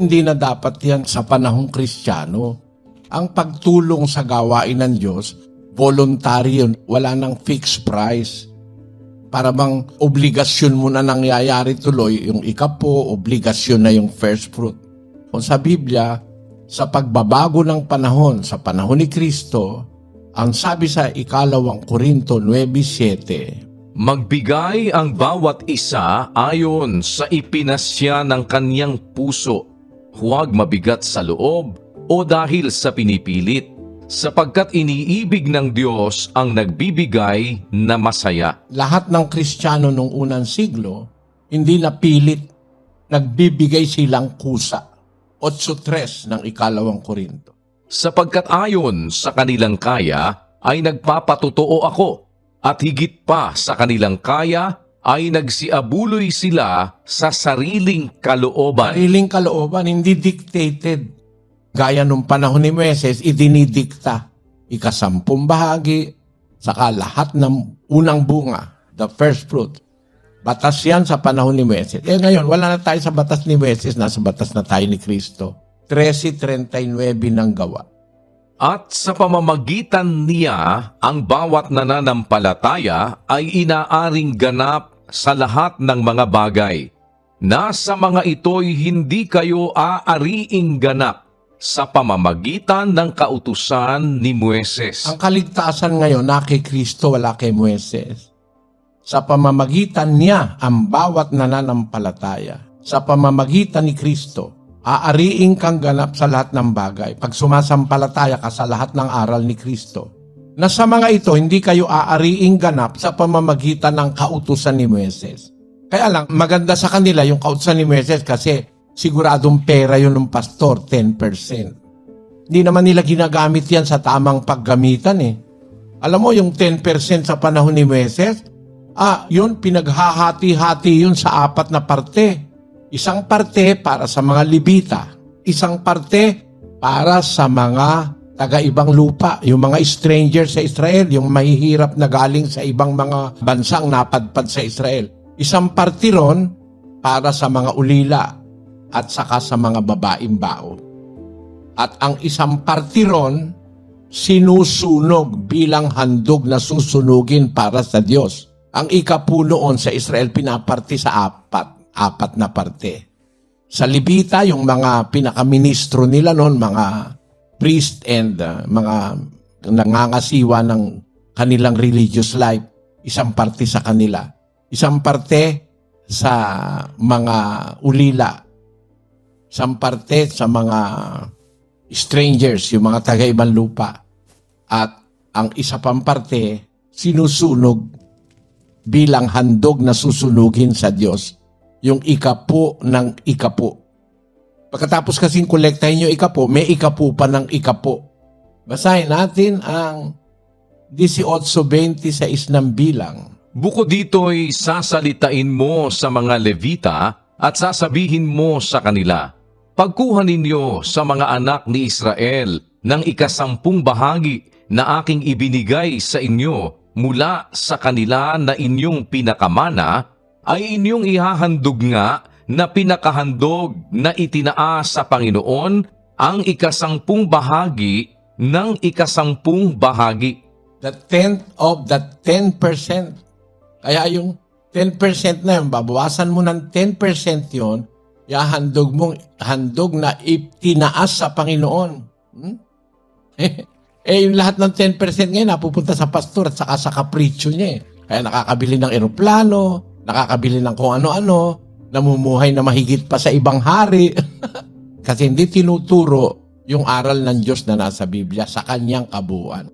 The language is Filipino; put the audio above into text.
Hindi na dapat yan sa panahong Kristiyano. Ang pagtulong sa gawain ng Diyos, voluntary yun, wala nang fixed price. Para bang obligasyon mo na nangyayari tuloy, yung ikapo, obligasyon na yung first fruit. Kung sa Biblia, sa pagbabago ng panahon, sa panahon ni Kristo, ang sabi sa 2 Korinto 9:7, Magbigay ang bawat isa ayon sa ipinasya ng kaniyang puso, huwag mabigat sa loob o dahil sa pinipilit, sapagkat iniibig ng Diyos ang nagbibigay na masaya. lahat ng Kristiyano nung unang siglo, hindi napilit, nagbibigay silang kusa. 8:3 ng 2 Korinto. Sapagkat ayon sa kanilang kaya ay nagpapatotoo ako, at higit pa sa kanilang kaya ay nagsiabuloy sila sa sariling kalooban. Sariling kalooban, hindi dictated. Gaya nung panahon ni Moises, idinidikta. 10 bahagi, saka lahat ng unang bunga, the first fruit. Batas yan sa panahon ni Moises. Ngayon, wala na tayo sa batas ni Moises, nasa batas na tayo ni Kristo. 13:39 ng gawa. At sa pamamagitan niya, ang bawat nananampalataya ay inaaring ganap sa lahat ng mga bagay. Nasa mga ito'y hindi kayo aariing ganap sa pamamagitan ng kautusan ni Moises. Ang kaligtasan ngayon na kay Kristo, wala kay Moises. Sa pamamagitan niya, ang bawat nananampalataya. Sa pamamagitan ni Kristo, aariing kang ganap sa lahat ng bagay pag sumasampalataya ka sa lahat ng aral ni Kristo. Na sa mga ito, hindi kayo aariing ganap sa pamamagitan ng kautusan ni Moises. Kaya lang, maganda sa kanila yung kautusan ni Moises kasi siguradong pera yun ng pastor, 10%. Hindi naman nila ginagamit yan sa tamang paggamitan eh. Alam mo, yung 10% sa panahon ni Moises, yun, pinaghahati-hati yun sa 4 na parte. Isang parte para sa mga Libita. Isang parte para sa mga taga-ibang lupa. Yung mga stranger sa Israel, yung mahihirap na galing sa ibang mga bansang napadpad sa Israel. Isang parte ron para sa mga ulila at saka sa mga babaeng baon. At ang isang parte ron, sinusunog bilang handog na susunugin para sa Diyos. Ang ikapunoon sa Israel pinaparte sa 4 na parte. Sa Libita, yung mga pinakaministro nila noon, mga priest and mga nangangasiwa ng kanilang religious life, isang parte sa kanila. Isang parte sa mga ulila. Isang parte sa mga strangers, yung mga taga-ibang lupa. At ang isa pang parte, sinusunog bilang handog na susunugin sa Diyos. Yung ikapo ng ikapo. Pagkatapos kasing kolektahin yung ikapo, may ikapo pa ng ikapo. Basahin natin ang 18:26 ng bilang. Bukod dito'y sasalitain mo sa mga Levita at sasabihin mo sa kanila, pagkuha ninyo sa mga anak ni Israel ng 10 bahagi na aking ibinigay sa inyo mula sa kanila na inyong pinakamana, ay inyong ihahandog nga na pinakahandog na itinaas sa Panginoon ang 10 bahagi ng 10 bahagi. The 10th of the 10%. Kaya yung 10% na yun, babawasan mo ng 10% yun, handog na itinaas sa Panginoon. Yung lahat ng 10% ngayon napupunta sa pastor at saka sa kapritsyo niya eh. Kaya nakakabili ng eroplano, nakakabili ng kung ano-ano, namumuhay na mahigit pa sa ibang hari. Kasi hindi tinuturo yung aral ng Diyos na nasa Biblia sa kanyang kabuuan.